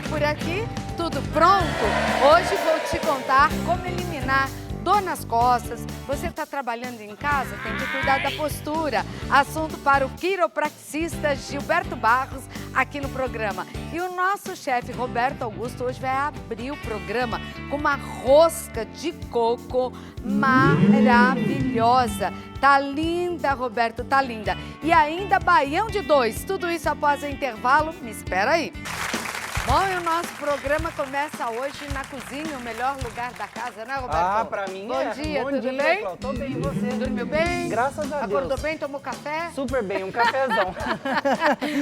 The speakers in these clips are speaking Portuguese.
por aqui, tudo pronto? Hoje vou te contar como eliminar dor nas costas. Você está trabalhando em casa, tem que cuidar da postura. Assunto para o quiropraxista Gilberto Barros aqui no programa. E o nosso chefe Roberto Augusto hoje vai abrir o programa com uma rosca de coco maravilhosa. Tá linda, Roberto, tá linda. E ainda baião de 2. Tudo isso após o intervalo. Me espera aí. Bom, e o nosso programa começa hoje na cozinha, o melhor lugar da casa, né, Roberto? Ah, pra mim Bom é. Dia, Bom tudo dia, bem? Cláudia. Tô bem, e você? Dormiu bem? Graças a Deus. Acordou bem, tomou café? Super bem, um cafezão.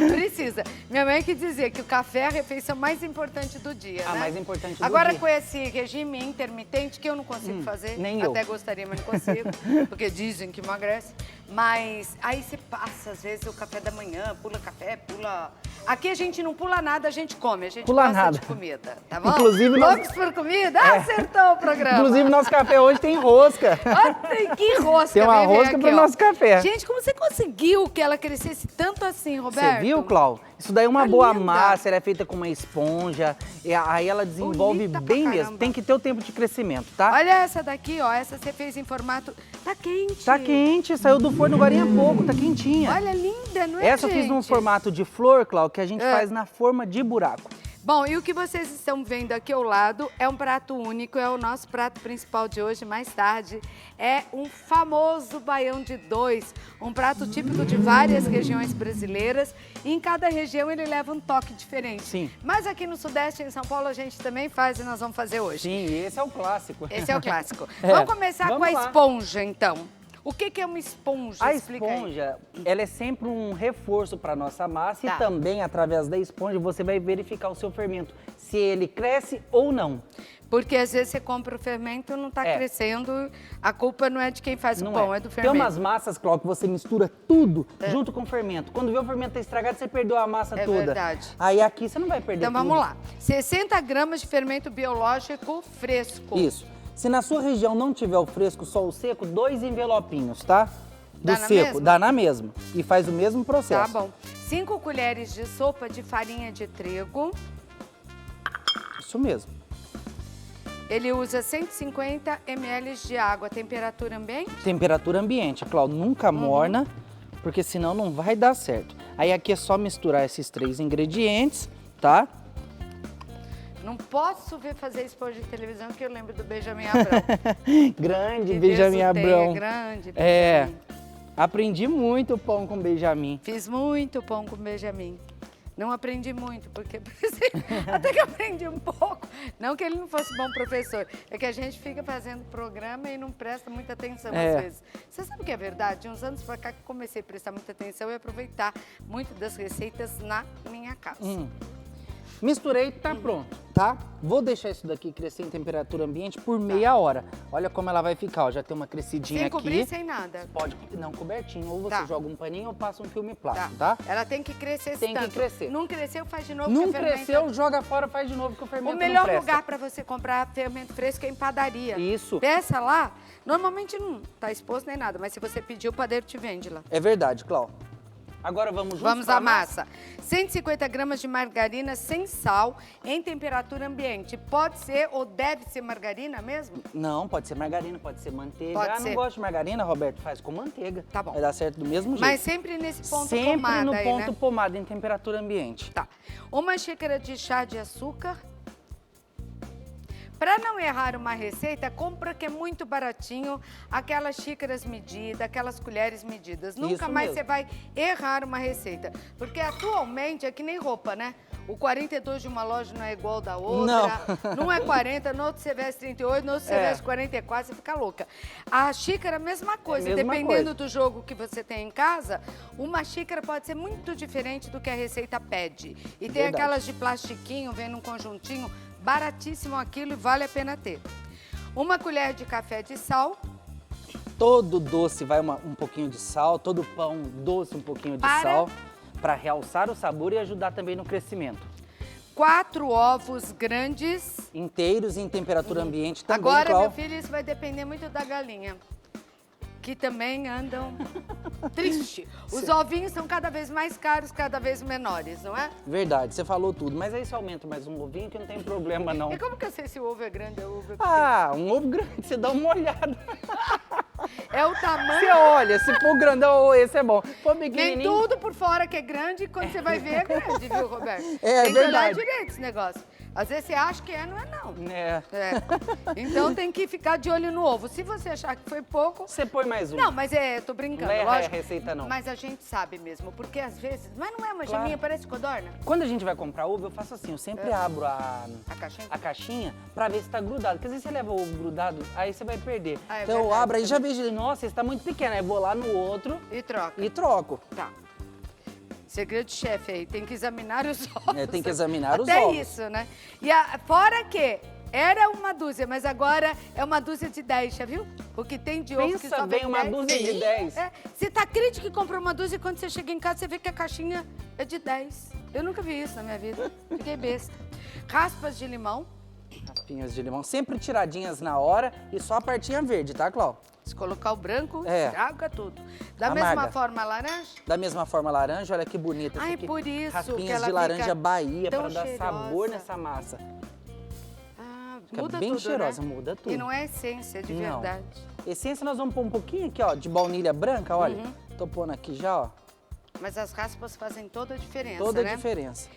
Precisa. Minha mãe que dizia que o café é a refeição mais importante do dia, A né? mais importante do Agora, dia. com esse regime intermitente, que eu não consigo fazer, nem eu. até gostaria, mas não consigo, porque dizem que emagrece. Mas aí você passa, às vezes, o café da manhã, pula café, pula... Aqui a gente não pula nada, a gente come, a gente Pula gosta nada. de comida, tá bom? Inclusive, Loucos por comida? Acertou o programa. Inclusive, nosso café hoje tem rosca. Olha, que rosca. Tem uma vem rosca aqui, pro ó. nosso café. Gente, como você conseguiu que ela crescesse tanto assim, Roberto? Você viu, Cláudio? Isso daí é uma Tá boa linda. massa, ela é feita com uma esponja, e aí ela desenvolve Bonita pra bem mesmo. caramba. Tem que ter o tempo de crescimento, tá? Olha essa daqui, ó. Essa você fez em formato... Tá quente. Tá quente, saiu do forno agora há pouco, tá quentinha. Olha, linda, não é, Essa eu fiz num gente? formato de flor, Cláudio, que a gente É. faz na forma de buraco. Bom, e o que vocês estão vendo aqui ao lado é um prato único, é o nosso prato principal de hoje. Mais tarde é um famoso baião de 2, um prato típico de várias regiões brasileiras. E em cada região ele leva um toque diferente. Sim. Mas aqui no Sudeste, em São Paulo, a gente também faz e nós vamos fazer hoje. Sim, esse é o clássico. Esse é o clássico. É, Vamos começar vamos com a lá. esponja, então. O que é uma esponja? A Explica aí. esponja, ela é sempre um reforço para nossa massa Tá. e também, através da esponja, você vai verificar o seu fermento, se ele cresce ou não. Porque às vezes você compra o fermento e não está É. crescendo. A culpa não é de quem faz o Não pão, é. é. do Tem fermento. umas massas, Cláudio, que você mistura tudo junto com o fermento. Quando vê o fermento tá estragado, você perdeu a massa É toda. verdade. Aí aqui você não vai perder Então vamos tudo. lá. 60 gramas de fermento biológico fresco. Isso. Se na sua região não tiver o fresco, só o seco, 2 envelopinhos, tá? Do Dá na seco, mesma? dá na mesma. E faz o mesmo Tá processo. bom. 5 colheres de sopa de farinha de trigo. Isso mesmo. Ele usa 150 ml de água, temperatura ambiente. Temperatura ambiente, Cláudio, nunca morna, porque senão não vai dar certo. Aí aqui é só misturar esses 3 ingredientes, tá? Não posso ver fazer esponja de televisão que eu lembro do Benjamin Abrão. Grande Que Benjamin Deus o tenha, Abrão. grande É, Benjamin. aprendi muito pão com Benjamin. Fiz muito pão com Benjamin. Não aprendi muito, porque até que aprendi um pouco. Não que ele não fosse bom professor, é que a gente fica fazendo programa e não presta muita atenção É. às vezes. Você sabe o que é verdade? De uns anos pra cá que comecei a prestar muita atenção e aproveitar muito das receitas na minha casa. Misturei, tá pronto, tá? Vou deixar isso daqui crescer em temperatura ambiente por meia hora. Olha como ela vai ficar, ó, já tem uma crescidinha Sem aqui. cobrir, sem nada. Pode, não, cobertinho, ou você Tá. joga um paninho ou passa um filme Tá. plástico, tá? Ela tem que crescer esse Tem que tanto. crescer. Não cresceu, faz de novo. Não que a fermenta- cresceu, joga fora, faz de novo que o fermento O melhor não presta. lugar para você comprar fermento fresco é em padaria. Isso. Peça lá. Normalmente não tá exposto nem nada, mas se você pedir, o padeiro te vende lá. É verdade, Cláudio. Agora vamos juntos Vamos pra à massa. 150 gramas de margarina sem sal em temperatura ambiente. Pode ser ou deve ser margarina mesmo? Não, pode ser margarina, pode ser manteiga. Pode Ah, ser. não gosto de margarina, Roberto? Faz com manteiga. Tá bom. Vai dar certo do mesmo jeito. Mas sempre nesse ponto Sempre pomada no aí, ponto né? pomada, em temperatura ambiente. Tá. Uma xícara de chá de açúcar. Para não errar uma receita, compra que é muito baratinho, aquelas xícaras medidas, aquelas colheres medidas. Nunca Isso mais mesmo. você vai errar uma receita. Porque atualmente é que nem roupa, né? O 42 de uma loja não é igual ao da outra. Não é 40, no outro você veste 38, no outro você veste 44, você fica louca. A xícara, a mesma coisa. É a mesma Dependendo coisa. do jogo que você tem em casa, uma xícara pode ser muito diferente do que a receita pede. E tem Verdade. aquelas de plastiquinho, vem num conjuntinho, baratíssimo aquilo e vale a pena ter. Uma colher de café de sal. Todo doce vai um pouquinho de sal, todo pão doce um pouquinho de Para. sal, para realçar o sabor e ajudar também no crescimento. 4 ovos grandes. Inteiros em temperatura ambiente também, Agora, Clau. meu filho, isso vai depender muito da galinha. que também andam triste. Os ovinhos são cada vez mais caros, cada vez menores, não é? Verdade, você falou tudo. Mas aí você aumenta mais um ovinho que não tem problema, não. E como que eu sei se o ovo é grande ou o ovo é pequeno? Ah, um ovo grande, você dá uma olhada. É o tamanho... Você olha, se for grandão, esse é bom. Se for Nem pequenininho... tudo por fora que é grande, quando você vai ver é grande, viu, Roberto? É tem que olhar verdade. direito esse negócio. Às vezes você acha que é, não é não. É. Então tem que ficar de olho no ovo. Se você achar que foi pouco... Você põe mais um. Não, mas tô brincando, Não erra lógico. a receita, não. Mas a gente sabe mesmo, porque às vezes... Mas não é uma Claro. geminha, parece codorna? Quando a gente vai comprar ovo, eu faço assim, eu sempre abro A caixinha? a caixinha pra ver se tá grudado. Porque às vezes você leva o ovo grudado, aí você vai perder. Ah, é então eu verdade, abro aí já também. vejo ele, nossa, esse tá muito pequeno. Aí eu vou lá no outro E troca. e troco. Tá. Segredo de chefe aí, tem que examinar os ovos. É, tem que examinar os Até ovos. isso, né? E fora que era uma dúzia, mas agora é uma dúzia de 10, já viu? O que tem de ovo que Pensa só bem, vem uma 10. dúzia de 10. É, você tá crítico que comprou uma dúzia e quando você chega em casa você vê que a caixinha é de 10. Eu nunca vi isso na minha vida. Fiquei besta. Raspas de limão. Raspinhas de limão, sempre tiradinhas na hora e só a partinha verde, tá, Clau? Se colocar o branco, É. estraga tudo. Da Amarga. mesma forma, laranja? Da mesma forma laranja, olha que bonita. Ai, aqui. por isso que Raspinhas ela de laranja fica Bahia tão pra dar sabor cheirosa. nessa massa. Ah, Fica muda bem tudo, cheirosa, né? muda tudo. E não é essência, de Não. verdade. Essência nós vamos pôr um pouquinho aqui, ó, de baunilha branca, olha. Uhum. Tô pondo aqui já, ó. Mas as raspas fazem toda a diferença, Toda né? a diferença.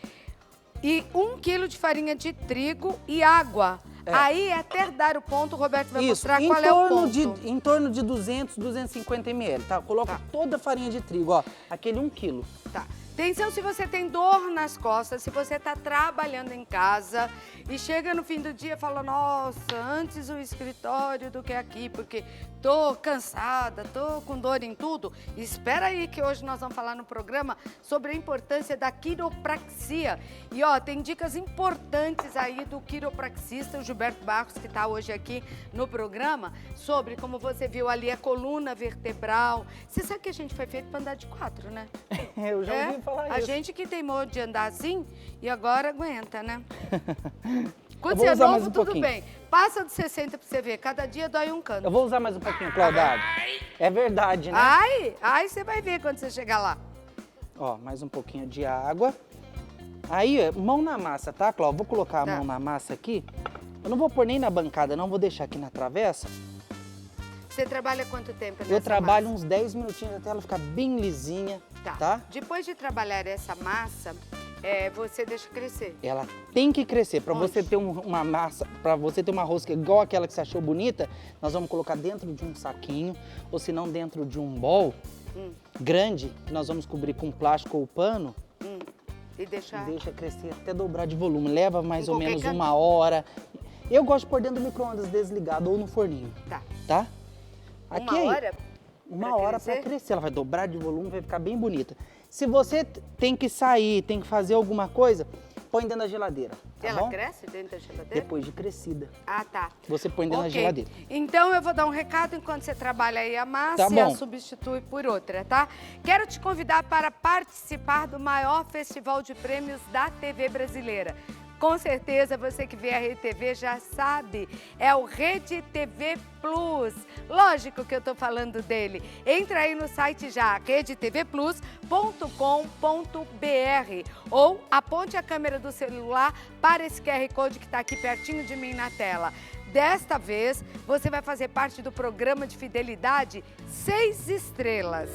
E 1 quilo de farinha de trigo e água. É. Aí, até dar o ponto, o Roberto vai Isso, mostrar qual é o ponto. em torno de 200, 250 ml, tá? Coloca Tá. toda a farinha de trigo, ó, aquele 1 quilo. Tá. Atenção se você tem dor nas costas, se você está trabalhando em casa e chega no fim do dia e fala, nossa, antes o escritório do que aqui, porque tô cansada, tô com dor em tudo. Espera aí que hoje nós vamos falar no programa sobre a importância da quiropraxia. E ó, tem dicas importantes aí do quiropraxista, o Gilberto Barros, que está hoje aqui no programa, sobre, como você viu ali, a coluna vertebral. Você sabe que a gente foi feito para andar de 4, né? Eu já ouvi falar A isso. gente que teimou de andar assim e agora aguenta, né? Quando Eu vou você é usar mais novo, um tudo pouquinho. bem. Passa dos 60 pra você ver, cada dia dói um canto. Eu vou usar mais um pouquinho, Claudade. É verdade, né? Ai, você vai ver quando você chegar lá. Ó, mais um pouquinho de água. Aí, ó, mão na massa, tá, Cláudia? Vou colocar a Tá. mão na massa aqui. Eu não vou pôr nem na bancada, não. Vou deixar aqui na travessa. Você trabalha quanto tempo nessa Eu trabalho massa? uns 10 minutinhos até ela ficar bem lisinha, tá? Depois de trabalhar essa massa, você deixa crescer. Ela tem que crescer. Pra Onde? você ter uma massa, pra você ter uma rosca igual aquela que você achou bonita, nós vamos colocar dentro de um saquinho, ou se não dentro de um bol grande, que nós vamos cobrir com plástico ou pano. E deixar... E deixa crescer até dobrar de volume. Leva mais Em ou qualquer menos canto? 1 hora. Eu gosto de pôr dentro do micro-ondas desligado ou no forninho, Tá. tá? Uma hora? Uma hora pra crescer. Ela vai dobrar de volume, vai ficar bem bonita. Se você tem que sair, tem que fazer alguma coisa, põe dentro da geladeira, tá Ela bom? cresce dentro da geladeira? Depois de crescida. Ah, tá. Você põe dentro da Ok. geladeira. Então eu vou dar um recado enquanto você trabalha aí a massa Tá e a bom. substitui por outra, tá? Quero te convidar para participar do maior festival de prêmios da TV brasileira. Com certeza você que vê a Rede TV já sabe, é o Rede TV Plus. Lógico que eu tô falando dele. Entra aí no site já, redetvplus.com.br ou aponte a câmera do celular para esse QR Code que está aqui pertinho de mim na tela. Desta vez, você vai fazer parte do programa de fidelidade 6 estrelas.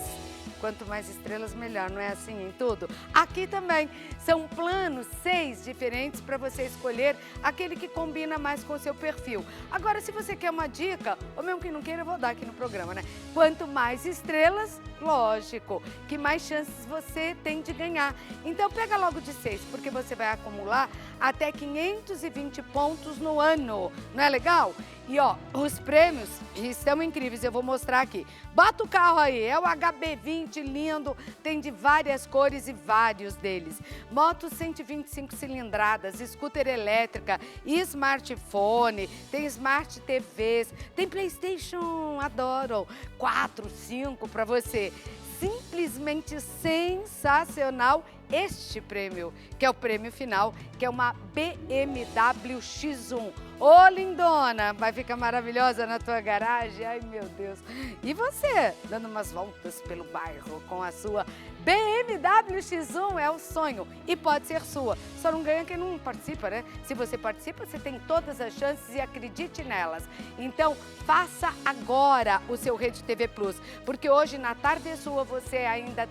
Quanto mais estrelas, melhor, não é assim em tudo? Aqui também são planos 6 diferentes para você escolher aquele que combina mais com o seu perfil. Agora, se você quer uma dica, ou mesmo que não queira, eu vou dar aqui no programa, né? Quanto mais estrelas, lógico, que mais chances você tem de ganhar. Então, pega logo de 6, porque você vai acumular até 520 pontos no ano. Não é legal? E ó, os prêmios estão incríveis, eu vou mostrar aqui. Bota o carro aí, é o HB20 lindo, tem de várias cores e vários deles. Moto 125 cilindradas, scooter elétrica, smartphone, tem Smart TVs, tem PlayStation, adoro, 4, 5 para você. Simplesmente sensacional este prêmio, que é o prêmio final, que é uma BMW X1. Ô, lindona, vai ficar maravilhosa na tua garagem. Ai, meu Deus. E você, dando umas voltas pelo bairro com a sua BMW X1 é o sonho e pode ser sua. Só não ganha quem não participa, né? Se você participa, você tem todas as chances e acredite nelas. Então, faça agora o seu Rede TV Plus, porque hoje na tarde sua você ainda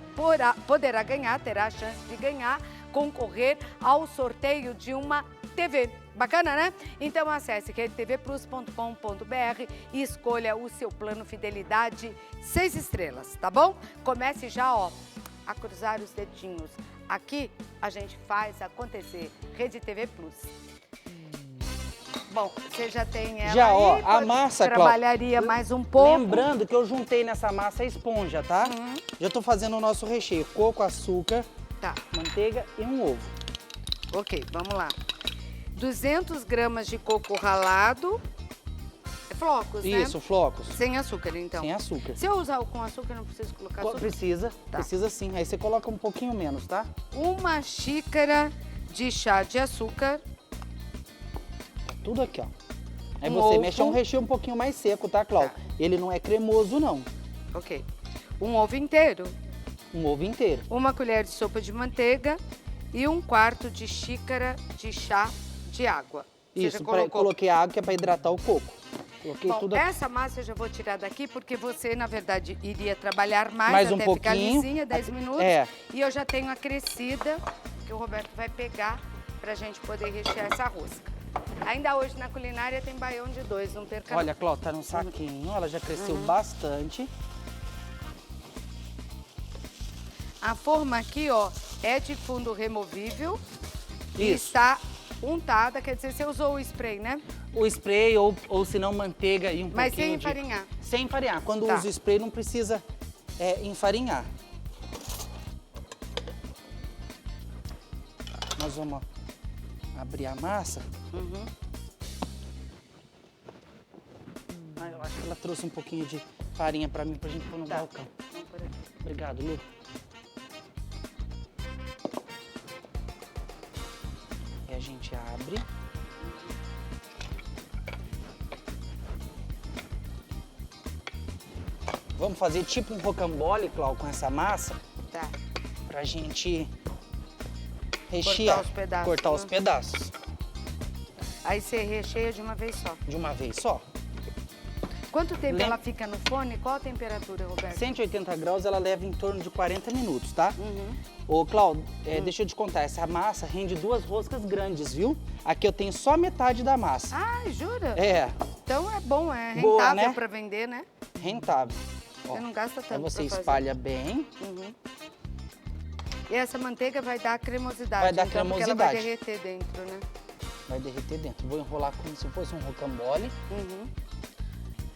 poderá ganhar, terá a chance de ganhar, concorrer ao sorteio de uma TV. Bacana, né? Então acesse redetvplus.com.br e escolha o seu plano Fidelidade 6 estrelas, tá bom? Comece já, ó, a cruzar os dedinhos. Aqui a gente faz acontecer. Rede TV Plus. Bom, você já tem ela já, aí, ó, a massa, trabalharia mais um pouco. Lembrando que eu juntei nessa massa a esponja, tá? Já tô fazendo o nosso recheio. Coco, açúcar, tá, manteiga e um ovo. Ok, vamos lá. 200 gramas de coco ralado. É flocos, né? Isso, flocos. Sem açúcar, então. Sem açúcar. Se eu usar o com açúcar, não preciso colocar açúcar? Precisa, Tá. precisa sim. Aí você coloca um pouquinho menos, tá? 1 xícara de chá de açúcar. Tudo aqui, ó. Aí Um você ovo. mexe, é um recheio um pouquinho mais seco, tá, Cláudia? Tá. Ele não é cremoso, não. Ok. 1 ovo inteiro. Um ovo inteiro. 1 colher de sopa de manteiga e 1/4 de xícara de chá de água. Você Isso, já colocou? coloquei água que é para hidratar o coco. Coloquei Bom, tudo aqui. essa massa eu já vou tirar daqui porque você, na verdade, iria trabalhar mais Mais até um ficar pouquinho. lisinha, 10 minutos. É. E eu já tenho acrescida, que o Roberto vai pegar pra gente poder rechear essa rosca. Ainda hoje na culinária tem baião de 2, não perca não. Olha, Cláudia, tá no saquinho. Ela já cresceu bastante. A forma aqui, ó, é de fundo removível. E Isso. está untada, quer dizer, você usou o spray, né? O spray ou se não, manteiga e um Mas pouquinho sem de... enfarinhar. Sem enfarinhar. Quando Tá. usa o spray, não precisa enfarinhar. Nós vamos abrir a massa. Ah, eu acho que ela trouxe um pouquinho de farinha pra mim, pra gente pôr no Tá. balcão. Vamos por aqui. Obrigado, Lu. E a gente abre. Vamos fazer tipo um rocambole, Cláudio, com essa massa, Tá. pra gente rechear. os pedaços, Cortar os né? pedaços. Aí você recheia de uma vez só. De uma vez só. Quanto tempo Lem- ela fica no forno e qual a temperatura, Roberto? 180 graus, ela leva em torno de 40 minutos, tá? Uhum. Ô, Cláudio, deixa eu te contar, essa massa rende 2 roscas grandes, viu? Aqui eu tenho só metade da massa. Ai, jura? É, Então é bom, é Boa, rentável né? para vender, né? rentável. Ó, Você não gasta tanto aí você pra fazer. espalha bem. Uhum. E essa manteiga vai dar cremosidade. Vai dar então, porque ela vai cremosidade. derreter dentro, né? Vai derreter dentro. Vou enrolar como se fosse um rocambole. Uhum.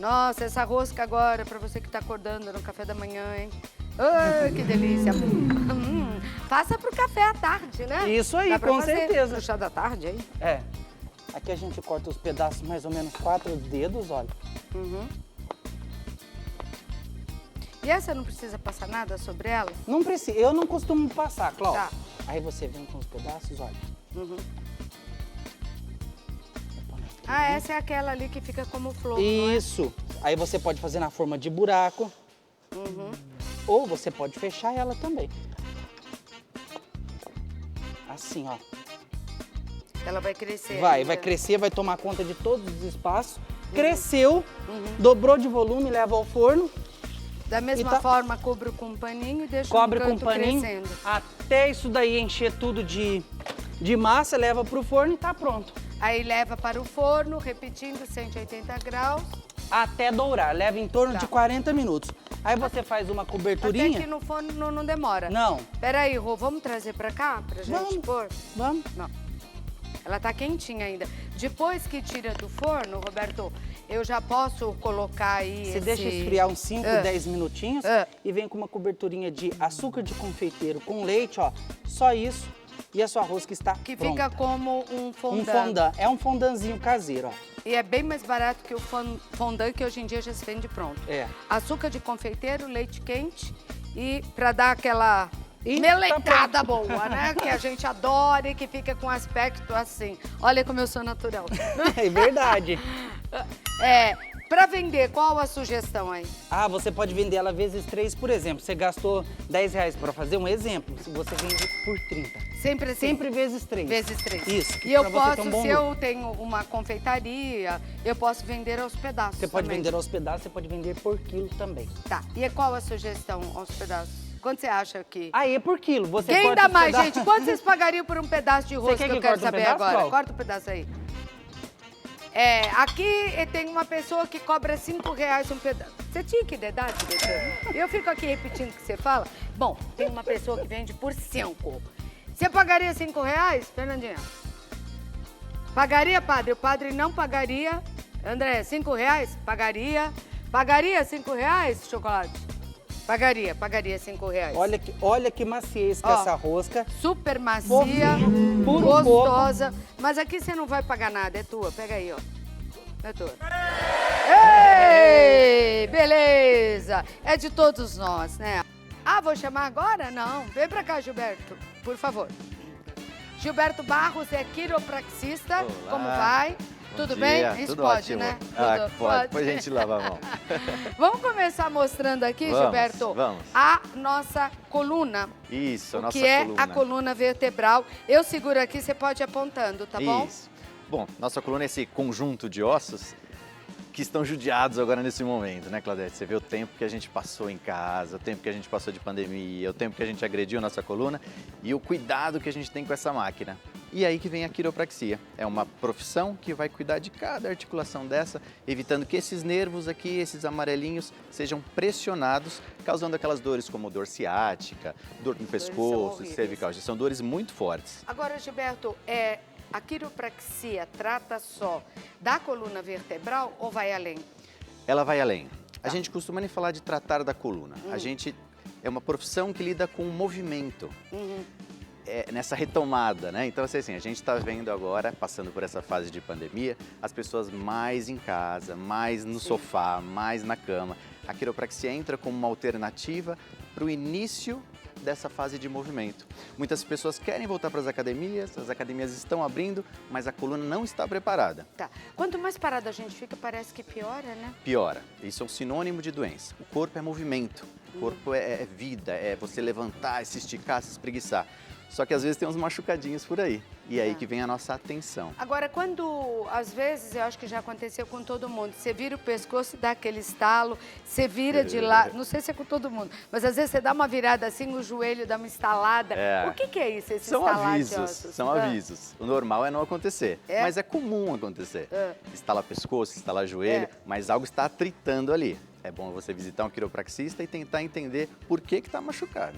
Nossa, essa rosca agora, para você que tá acordando no café da manhã, hein? Ai, que delícia. Faça pro café à tarde, né? Isso aí, Dá pra com fazer certeza. pro chá da tarde, hein? É. Aqui a gente corta os pedaços mais ou menos 4 dedos, olha. Uhum. E essa não precisa passar nada sobre ela? Não precisa, eu não costumo passar, Cláudia. Tá. Aí você vem com os pedaços, olha. Uhum. Vai pôr na Ah, frigideira. essa é aquela ali que fica como flor, não é? Isso. Aí você pode fazer na forma de buraco. Uhum. Ou você pode fechar ela também. Assim, ó. Ela vai crescer. Vai ainda. crescer, vai tomar conta de todos os espaços. Cresceu, dobrou de volume, leva ao forno, Da mesma E tá- forma, cubro com um paninho e deixo cobre no com canto paninho, crescendo. até isso daí encher tudo de massa, leva pro forno e tá pronto. Aí leva para o forno, repetindo 180 graus. Até dourar, leva em torno Tá. de 40 minutos. Aí você faz uma Até coberturinha. que no forno não demora. Não, Peraí, Rô, vamos trazer pra cá pra gente Vamos. pôr? vamos. Não. Ela tá quentinha ainda. Depois que tira do forno, Roberto, eu já posso colocar aí Você esse... deixa esfriar uns 5, 10 minutinhos Ah. e vem com uma coberturinha de açúcar de confeiteiro com leite, ó. Só isso e a sua rosca está Que pronta. fica como um Um fondant. fondant. É um fondanzinho caseiro, ó. E é bem mais barato que o fondant que hoje em dia já se vende pronto. É. Açúcar de confeiteiro, leite quente e para dar aquela E melecada boa, né? Que a gente adora e que fica com aspecto assim. Olha como eu sou natural. É verdade. Pra vender, qual a sugestão aí? Ah, você pode vender ela vezes 3, por exemplo. Você gastou R$10 para fazer um exemplo, se você vende por 30. Sempre assim? Sempre vezes 3. Vezes 3. Isso. E eu pra você ter posso, um bom se lucro. eu tenho uma confeitaria, eu posso vender aos pedaços Você pode também. vender aos pedaços, você pode vender por quilo também. Tá, e qual a sugestão aos pedaços? Quanto você acha que... Aí é por quilo. Você Quem corta dá os mais, pedaços. gente? Quanto vocês pagariam por um pedaço de rosca quer que eu que quero corte um saber pedaço, agora? Paulo? Corta o pedaço aí. Aqui tem uma pessoa que cobra R$5 um pedaço. Você tinha que dedar, diretor? Eu fico aqui repetindo o que você fala. Bom, tem uma pessoa que vende por 5. Você pagaria R$5, Fernandinha? Pagaria, padre? O padre não pagaria. André, R$5? Pagaria. Pagaria R$5, chocolate? Pagaria R$5. Olha que maciez que é essa rosca. Super macia, Fofinho, por um gostosa. Mas aqui você não vai pagar nada, é tua. Pega aí, ó. É tua. Ei, beleza. É de todos nós, né? Ah, vou chamar agora? Não. Vem pra cá, Gilberto, por favor. Gilberto Barros é quiropraxista. Olá. Como vai? Tudo bem? Isso Tudo pode, ótimo. né? Ah, Tudo pode. Depois a gente lava a mão. Vamos começar mostrando aqui, Vamos, Gilberto, vamos. a nossa coluna. Isso, a O nossa que é coluna. a coluna vertebral. Eu seguro aqui, você pode ir apontando, tá bom? Isso. Bom, nossa coluna é esse conjunto de ossos que estão judiados agora nesse momento, né, Claudete? Você vê o tempo que a gente passou em casa, o tempo que a gente passou de pandemia, o tempo que a gente agrediu nossa coluna e o cuidado que a gente tem com essa máquina. E aí que vem a quiropraxia. É uma profissão que vai cuidar de cada articulação dessa, evitando que esses nervos aqui, esses amarelinhos, sejam pressionados, causando aquelas dores como dor ciática, dor no pescoço, horríveis. cervical. São dores muito fortes. Agora, Gilberto, a quiropraxia trata só da coluna vertebral ou vai além? Ela vai além. A gente costuma nem falar de tratar da coluna. A gente é uma profissão que lida com o movimento. Nessa retomada, né? Então, assim, a gente está vendo agora, passando por essa fase de pandemia, as pessoas mais em casa, mais no sofá, mais na cama. A quiropraxia entra como uma alternativa para o início dessa fase de movimento. Muitas pessoas querem voltar para as academias estão abrindo, mas a coluna não está preparada. Tá. Quanto mais parada a gente fica, parece que piora, né? Piora. Isso é um sinônimo de doença. O corpo é movimento, o corpo é vida, é você levantar, se esticar, se espreguiçar. Só que às vezes tem uns machucadinhos por aí. E aí que vem a nossa atenção. Agora, quando, às vezes, eu acho que já aconteceu com todo mundo, você vira o pescoço e dá aquele estalo, você vira de lado, não sei se é com todo mundo, mas às vezes você dá uma virada assim, o joelho dá uma estalada. O que é isso, esse São estalar de avisos, ossos? são avisos. O normal é não acontecer, É? mas é comum acontecer. Estalar pescoço, estalar joelho, mas algo está atritando ali. É bom você visitar um quiropraxista e tentar entender por que está machucado.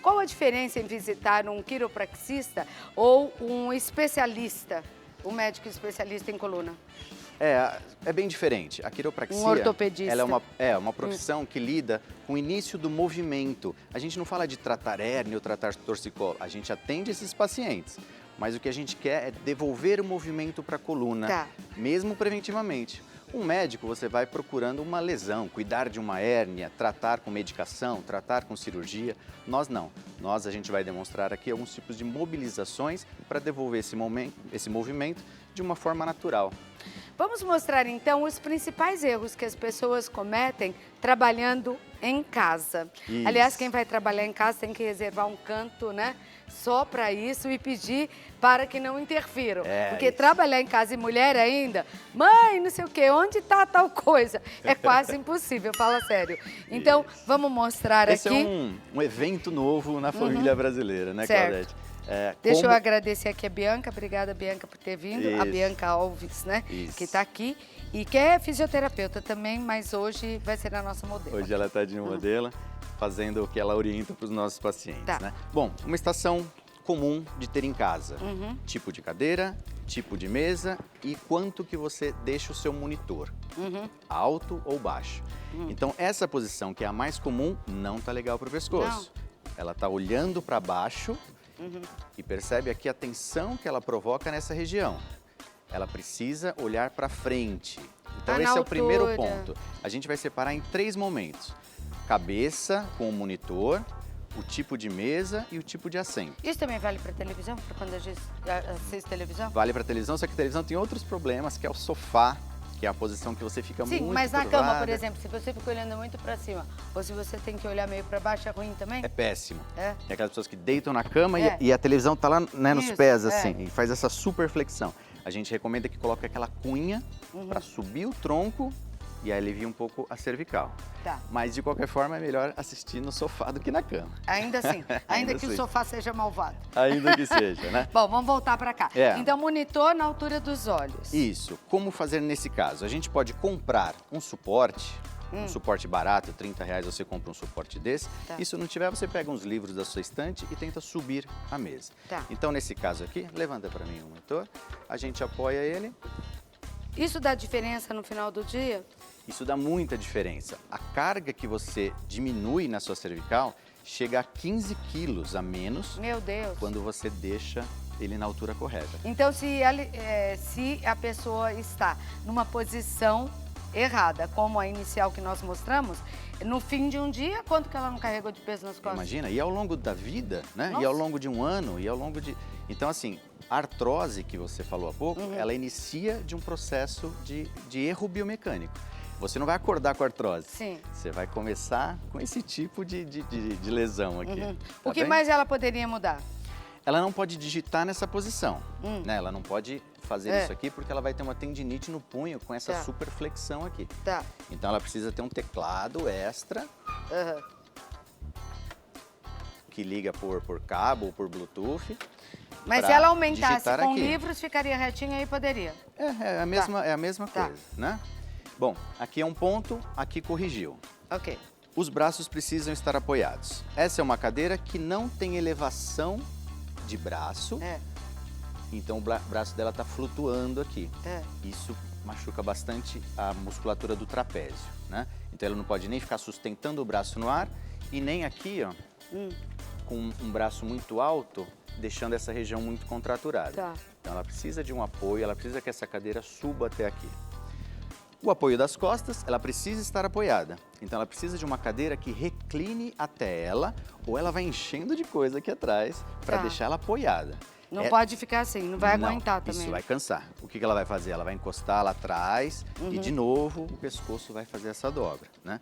Qual a diferença em visitar um quiropraxista ou um especialista, um médico especialista em coluna? É bem diferente. A quiropraxia, Um ortopedista. ela é uma profissão que lida com o início do movimento. A gente não fala de tratar hérnia ou tratar torcicolo. A gente atende esses pacientes. Mas o que a gente quer é devolver o movimento para a coluna, mesmo preventivamente. Um médico, você vai procurando uma lesão, cuidar de uma hérnia, tratar com medicação, tratar com cirurgia. Nós não. A gente vai demonstrar aqui alguns tipos de mobilizações para devolver esse movimento de uma forma natural. Vamos mostrar então os principais erros que as pessoas cometem trabalhando em casa. Isso. Aliás, quem vai trabalhar em casa tem que reservar um canto, né? Só para isso e pedir para que não interfiram. Porque isso. trabalhar em casa e mulher ainda, mãe, não sei o quê, onde está tal coisa? É quase impossível, fala sério. Então, vamos mostrar Esse aqui. é um evento novo na família brasileira, né, Certo. Claudete? Deixa eu agradecer aqui a Bianca, obrigada Bianca por ter vindo, a Isso. Bianca Alves, né, Isso. que está aqui e que é fisioterapeuta também, mas hoje vai ser a nossa modelo. Hoje ela está de modelo, fazendo o que ela orienta para os nossos pacientes, Tá. né? Bom, uma estação comum de ter em casa, tipo de cadeira, tipo de mesa e quanto que você deixa o seu monitor, alto ou baixo. Então essa posição que é a mais comum não tá legal para o pescoço. Ela tá olhando para baixo e percebe aqui a tensão que ela provoca nessa região. Ela precisa olhar para frente. Então Tá na esse é o primeiro altura. ponto. A gente vai separar em 3 momentos. Cabeça com o monitor, o tipo de mesa e o tipo de assento. Isso também vale para televisão, para quando a gente assiste televisão? Vale para televisão, só que a televisão tem outros problemas, que é o sofá, que é a posição que você fica muito Sim, mas na curvada. cama, por exemplo, se você fica olhando muito para cima, ou se você tem que olhar meio para baixo, é ruim também? É péssimo. É. Tem aquelas pessoas que deitam na cama É. e a televisão tá lá, né, nos Isso, pés, é. assim, e faz essa super flexão. A gente recomenda que coloque aquela cunha para subir o tronco e alivia um pouco a cervical. Tá. Mas, de qualquer forma, é melhor assistir no sofá do que na cama. Ainda assim, ainda que o assim. sofá seja malvado. Ainda que seja, né? Bom, vamos voltar para cá. É. Então, monitor na altura dos olhos. Isso. Como fazer nesse caso? A gente pode comprar um suporte barato, R$30 você compra um suporte desse. Tá. E se não tiver, você pega uns livros da sua estante e tenta subir a mesa. Tá. Então, nesse caso aqui, levanta para mim o monitor, a gente apoia ele. Isso dá diferença no final do dia? Isso dá muita diferença. A carga que você diminui na sua cervical chega a 15 quilos a menos Meu Deus. quando você deixa ele na altura correta. Então, se a pessoa está numa posição errada, como a inicial que nós mostramos, no fim de um dia, quanto que ela não carregou de peso nas costas? Imagina, e ao longo da vida, né? Nossa. E ao longo de um ano, e ao longo de... Então, assim, a artrose que você falou há pouco, ela inicia de um processo de erro biomecânico. Você não vai acordar com artrose. Sim. Você vai começar com esse tipo de lesão aqui. Tá O que bem? mais ela poderia mudar? Ela não pode digitar nessa posição, né? Ela não pode fazer É. isso aqui porque ela vai ter uma tendinite no punho com essa Tá. super flexão aqui. Tá. Então ela precisa ter um teclado extra Aham. que liga por cabo ou por Bluetooth. Mas pra se ela aumentasse digitar com aqui. livros, ficaria retinho aí poderia. É a mesma Tá. coisa, né? Bom, aqui é um ponto, aqui corrigiu. Ok. Os braços precisam estar apoiados. Essa é uma cadeira que não tem elevação de braço, É, então o braço dela está flutuando aqui. é. Isso machuca bastante a musculatura do trapézio, né? Então ela não pode nem ficar sustentando o braço no ar e nem aqui, ó, com um braço muito alto, deixando essa região muito contraturada. Tá. Então ela precisa de um apoio, ela precisa que essa cadeira suba até aqui. O apoio das costas, ela precisa estar apoiada. Então ela precisa de uma cadeira que recline até ela, ou ela vai enchendo de coisa aqui atrás para Tá. deixar ela apoiada. Não pode ficar assim, não vai Não, aguentar também. Isso vai cansar. O que ela vai fazer? Ela vai encostar lá atrás e de novo o pescoço vai fazer essa dobra, né?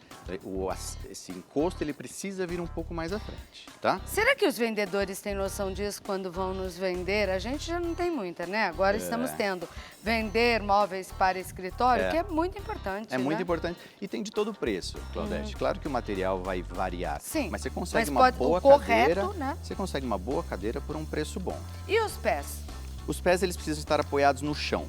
Esse encosto ele precisa vir um pouco mais à frente, tá? Será que os vendedores têm noção disso quando vão nos vender? A gente já não tem muita, né? Agora estamos tendo vender móveis para escritório, É. que é muito importante, É muito né? importante. E tem de todo preço, Claudete. Claro que o material vai variar. Sim, Mas você consegue mas uma pode- boa o correto, cadeira. né? Você consegue uma boa cadeira por um preço bom. E os pés? Os pés eles precisam estar apoiados no chão.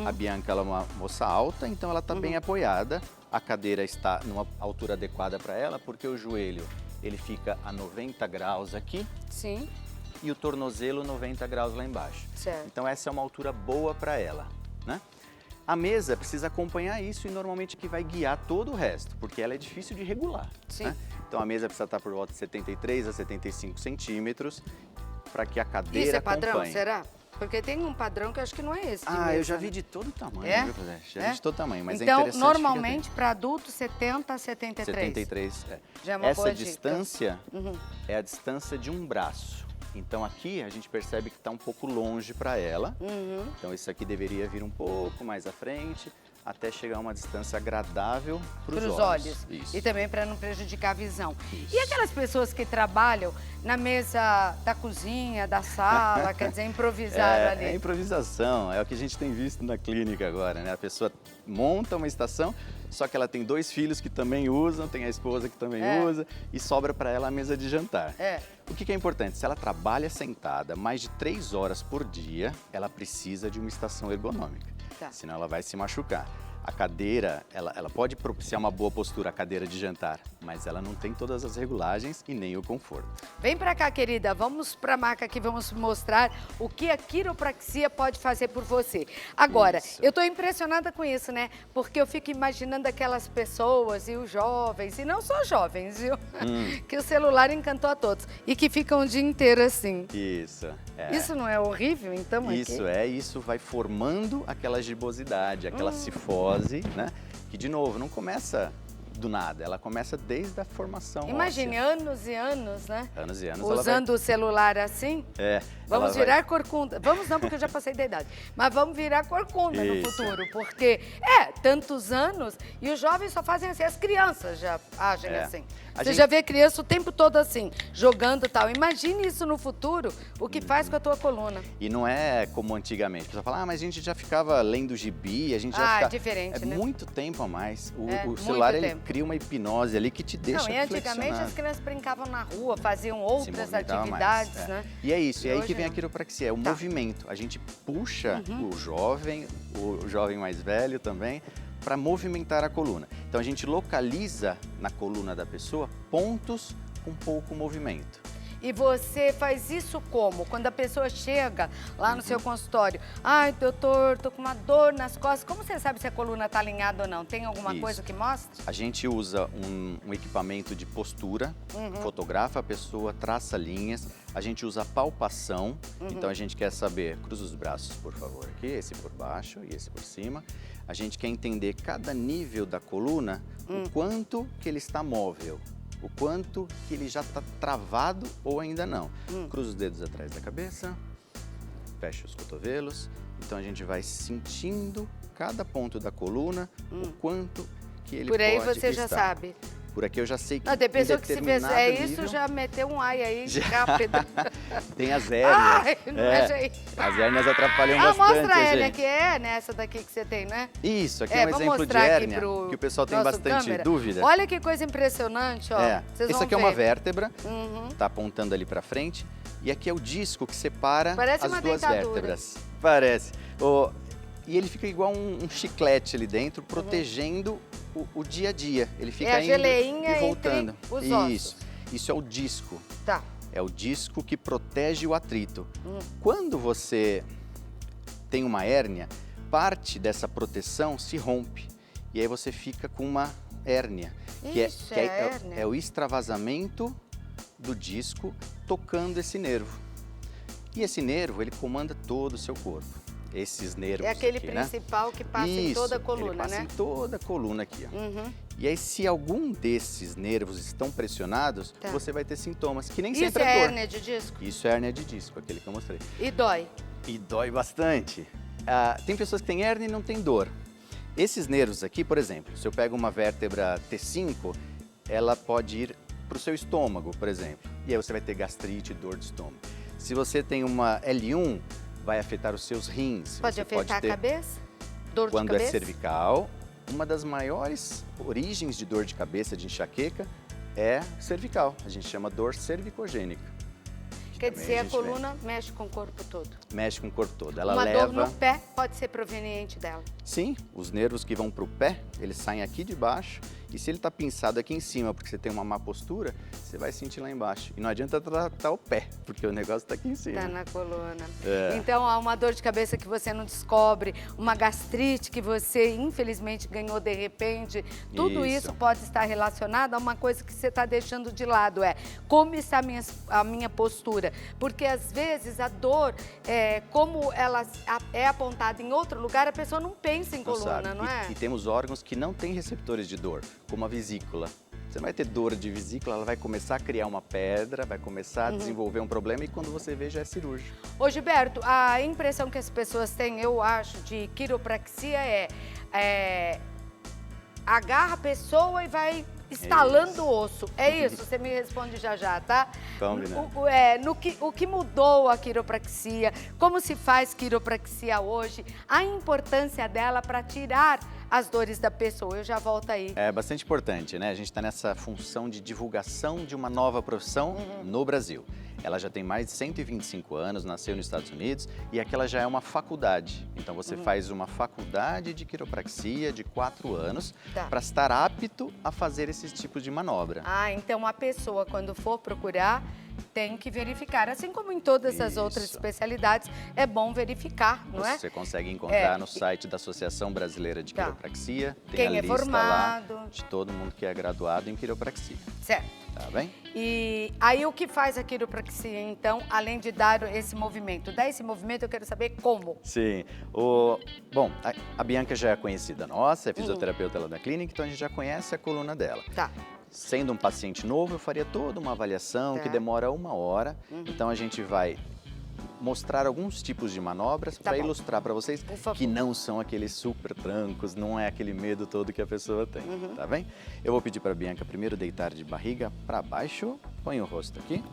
A Bianca ela é uma moça alta, então ela está bem apoiada. A cadeira está numa altura adequada para ela, porque o joelho ele fica a 90 graus aqui Sim, e o tornozelo 90 graus lá embaixo. certo. Então essa é uma altura boa para ela, né? A mesa precisa acompanhar isso e normalmente que vai guiar todo o resto, porque ela é difícil de regular. Sim. Né? Então a mesa precisa estar por volta de 73 a 75 centímetros para que a cadeira Isso é padrão, acompanhe. será? Porque tem um padrão que eu acho que não é esse. de Ah, eu mesa, já né? vi de todo tamanho, É? viu, Claudete? Já É? vi de todo tamanho, mas é então, interessante. fica normalmente, para adulto, 70 a 73. 73. É. Já é uma Essa boa dica. distância é a distância de um braço. Então aqui a gente percebe que está um pouco longe para ela. Então isso aqui deveria vir um pouco mais à frente, até chegar a uma distância agradável para Para os os olhos. olhos. Isso. E também para não prejudicar a visão. Isso. E aquelas pessoas que trabalham na mesa da cozinha, da sala, quer dizer, improvisaram ali. É improvisação, é o que a gente tem visto na clínica agora, né? A pessoa monta uma estação, só que ela tem 2 filhos que também usam, tem a esposa que também usa, e sobra para ela a mesa de jantar. É. O que é importante? Se ela trabalha sentada mais de 3 horas por dia, ela precisa de uma estação ergonômica, Tá. senão ela vai se machucar. A cadeira, ela pode propiciar uma boa postura, a cadeira de jantar, mas ela não tem todas as regulagens e nem o conforto. Vem pra cá, querida. Vamos pra maca aqui, vamos mostrar o que a quiropraxia pode fazer por você. Agora, Isso. eu tô impressionada com isso, né? Porque eu fico imaginando aquelas pessoas e os jovens, e não só jovens, viu? Que o celular encantou a todos e que ficam o dia inteiro assim. Isso, é. Isso não é horrível, então, aqui? Isso vai formando aquela gibosidade, aquela cifose, né? Que, de novo, não começa do nada, ela começa desde a formação Imagine, óssea. anos e anos, né? Anos e anos Usando o celular assim. Vamos virar corcunda. Vamos não, porque eu já passei da idade. Mas vamos virar corcunda no futuro. Porque, tantos anos e os jovens só fazem assim. As crianças já agem assim. Você já vê criança o tempo todo assim, jogando e tal. Imagine isso no futuro, o que faz com a tua coluna. E não é como antigamente. A pessoa fala, mas a gente já ficava lendo gibi, a gente já ficava... diferente, né? Muito tempo a mais. O celular, ele cria uma hipnose ali que te deixa e antigamente as crianças brincavam na rua, faziam outras atividades, mais, né? E é isso, e aí que vem não. a quiropraxia, é o movimento. A gente puxa o jovem mais velho também, para movimentar a coluna. Então a gente localiza na coluna da pessoa pontos com pouco movimento. E você faz isso como? Quando a pessoa chega lá no seu consultório, ai, doutor, tô com uma dor nas costas. Como você sabe se a coluna está alinhada ou não? Tem alguma coisa que mostra? A gente usa um equipamento de postura, fotografa a pessoa, traça linhas. A gente usa palpação, então a gente quer saber, cruza os braços, por favor, aqui, esse por baixo e esse por cima. A gente quer entender cada nível da coluna, o quanto que ele está móvel. O quanto que ele já está travado ou ainda não. Cruza os dedos atrás da cabeça, fecha os cotovelos. Então a gente vai sentindo cada ponto da coluna, o quanto que ele pode estar. Por aí você já sabe. Por aqui eu já sei que tem pessoa que se fez nível, isso, já meteu um ai aí rápido. Tem as hérnias. Ai, não é jeito. As hérnias atrapalham bastante mostra a hérnia gente. que é nessa daqui que você tem, né? Isso, aqui é um vamos exemplo de mostrar aqui hérnia, que o pessoal tem nosso bastante câmera. dúvida. Olha que coisa impressionante, ó. Vocês Isso vão aqui é ver. uma vértebra, tá apontando ali pra frente. E aqui é o disco que separa Parece as uma duas dentadura. vértebras. Parece. E ele fica igual um chiclete ali dentro, protegendo o dia a dia. Ele fica a indo geleinha e voltando. entre os ossos. Isso é o disco. Tá. É o disco que protege o atrito. Quando você tem uma hérnia, parte dessa proteção se rompe. E aí você fica com uma hérnia. Isso, que hérnia. é o extravasamento do disco tocando esse nervo. E esse nervo, ele comanda todo o seu corpo. Esses nervos É aquele aqui, principal que passa em toda a coluna, ele passa né? em toda a coluna aqui, ó. E aí, se algum desses nervos estão pressionados, você vai ter sintomas, que nem Isso sempre é dor. hérnia de disco? Isso é hérnia de disco, aquele que eu mostrei. E dói? E dói bastante. Tem pessoas que têm hérnia e não têm dor. Esses nervos aqui, por exemplo, se eu pego uma vértebra T5, ela pode ir para o seu estômago, por exemplo. E aí você vai ter gastrite, dor de estômago. Se você tem uma L1, vai afetar os seus rins. Pode afetar a cabeça? Dor de Quando cabeça? é cervical, uma das maiores origens de dor de cabeça, de enxaqueca, é cervical. A gente chama dor cervicogênica. Quer dizer, a coluna mexe com o corpo todo. Mexe com o corpo todo. Ela Uma leva... dor no pé pode ser proveniente dela. Sim, os nervos que vão para o pé, eles saem aqui de baixo. E se ele está pinçado aqui em cima porque você tem uma má postura, você vai sentir lá embaixo. E não adianta tratar o pé, porque o negócio está aqui em cima. Está na coluna. É. Então, há uma dor de cabeça que você não descobre, uma gastrite que você, infelizmente, ganhou de repente. Tudo isso pode estar relacionado a uma coisa que você está deixando de lado. Como está a minha postura? Porque, às vezes, a dor, como ela é apontada em outro lugar, a pessoa não pensa em coluna, não é? E temos órgãos que não têm receptores de dor, como a vesícula. Você vai ter dor de vesícula, ela vai começar a criar uma pedra, vai começar a desenvolver um problema e quando você vê já é cirúrgico. Ô Gilberto, a impressão que as pessoas têm, eu acho, de quiropraxia agarra a pessoa e vai estalando o osso. É isso? Você me responde já já, tá? Combinado. O que mudou a quiropraxia, como se faz quiropraxia hoje, a importância dela para tirar as dores da pessoa. Eu já volto aí. É bastante importante, né? A gente está nessa função de divulgação de uma nova profissão no Brasil. Ela já tem mais de 125 anos, nasceu nos Estados Unidos e aqui ela já é uma faculdade. Então você faz uma faculdade de quiropraxia de 4 anos para estar apto a fazer esses tipos de manobra. Então a pessoa, quando for procurar, tem que verificar. Assim como em todas as outras especialidades, é bom verificar, não é? Você consegue encontrar no site da Associação Brasileira de Quiropraxia. Tem quem a é lista formado. lá de todo mundo que é graduado em quiropraxia. Certo. Tá bem? E aí o que faz a quiropraxia? quiropraxia, então, além de dar esse movimento? Dá esse movimento, eu quero saber como. Sim. Bom, a Bianca já é conhecida nossa, é fisioterapeuta lá da clínica, então a gente já conhece a coluna dela. Tá. Sendo um paciente novo, eu faria toda uma avaliação que demora 1 hora. Então a gente vai mostrar alguns tipos de manobras para ilustrar para vocês que não são aqueles super trancos, não é aquele medo todo que a pessoa tem, tá bem? Eu vou pedir para a Bianca primeiro deitar de barriga para baixo, põe o rosto aqui.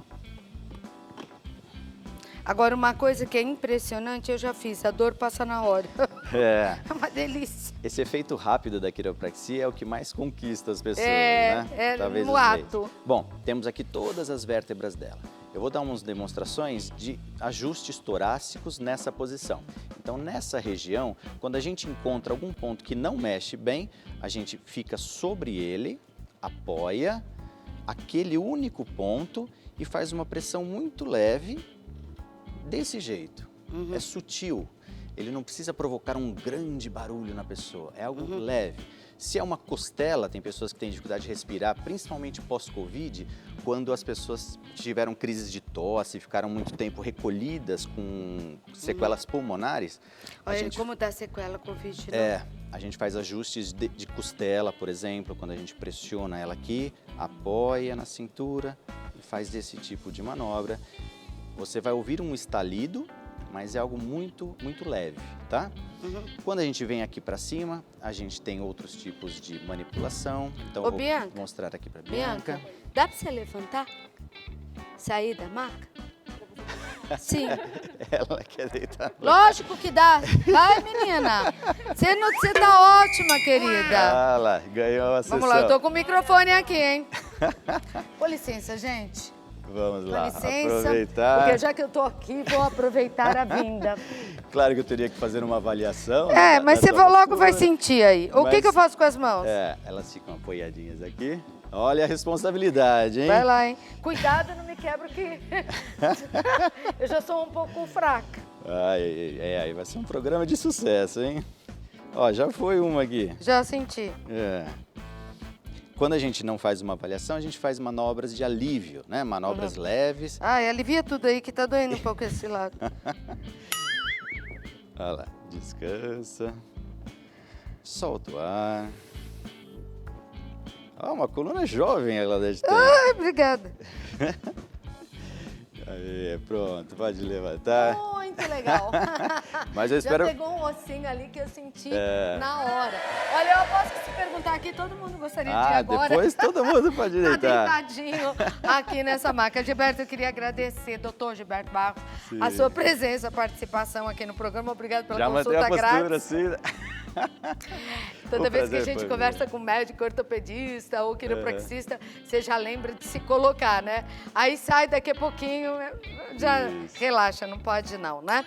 Agora, uma coisa que é impressionante, eu já fiz, a dor passa na hora. É. É uma delícia. Esse efeito rápido da quiropraxia é o que mais conquista as pessoas, né? Talvez no ato. Bom, temos aqui todas as vértebras dela. Eu vou dar umas demonstrações de ajustes torácicos nessa posição. Então, nessa região, quando a gente encontra algum ponto que não mexe bem, a gente fica sobre ele, apoia aquele único ponto e faz uma pressão muito leve, desse jeito. É sutil. Ele não precisa provocar um grande barulho na pessoa, é algo leve. Se é uma costela, tem pessoas que têm dificuldade de respirar, principalmente pós-Covid, quando as pessoas tiveram crises de tosse, ficaram muito tempo recolhidas com sequelas pulmonares. Olha como dá sequela Covid, né? A gente faz ajustes de costela, por exemplo, quando a gente pressiona ela aqui, apoia na cintura e faz esse tipo de manobra. Você vai ouvir um estalido, mas é algo muito, muito leve, tá? Quando a gente vem aqui para cima, a gente tem outros tipos de manipulação. Então, eu vou Bianca, mostrar aqui para Bianca. Dá para você levantar? Sair da maca? Sim. Ela quer deitar. Lógico que dá. Vai, menina. Você tá ótima, querida. Ah lá, ganhou a sessão. Vamos lá, eu tô com o microfone aqui, hein? Com licença, gente. Vamos Com lá, licença, aproveitar. porque já que eu tô aqui, vou aproveitar a vinda. Claro que eu teria que fazer uma avaliação. Mas você logo vai sentir aí. O que eu faço com as mãos? Elas ficam apoiadinhas aqui. Olha a responsabilidade, hein? Vai lá, hein? Cuidado, não me quebra que eu já sou um pouco fraca. Aí vai ser um programa de sucesso, hein? Ó, já foi uma aqui. Já senti. Quando a gente não faz uma avaliação, a gente faz manobras de alívio, né? Manobras leves. Alivia tudo aí que tá doendo um pouco esse lado. Olha lá, descansa. Solta o ar. Uma coluna jovem ela deve ter. Ai, obrigada. Aí, pronto, pode levantar. Muito legal. Mas eu espero... Já pegou um ossinho ali que eu senti na hora. Olha, eu posso se perguntar aqui, todo mundo gostaria de ir agora. Depois todo mundo pode deitar. Tá deitadinho aqui nessa maca. Gilberto, eu queria agradecer, doutor Gilberto Barros, a sua presença, a participação aqui no programa. Obrigado pela consulta grátis. Já mantém a postura assim. Toda vez que a gente conversa com médico, ortopedista ou quiropraxista, você já lembra de se colocar, né? Aí sai daqui a pouquinho, já relaxa, não pode não, né?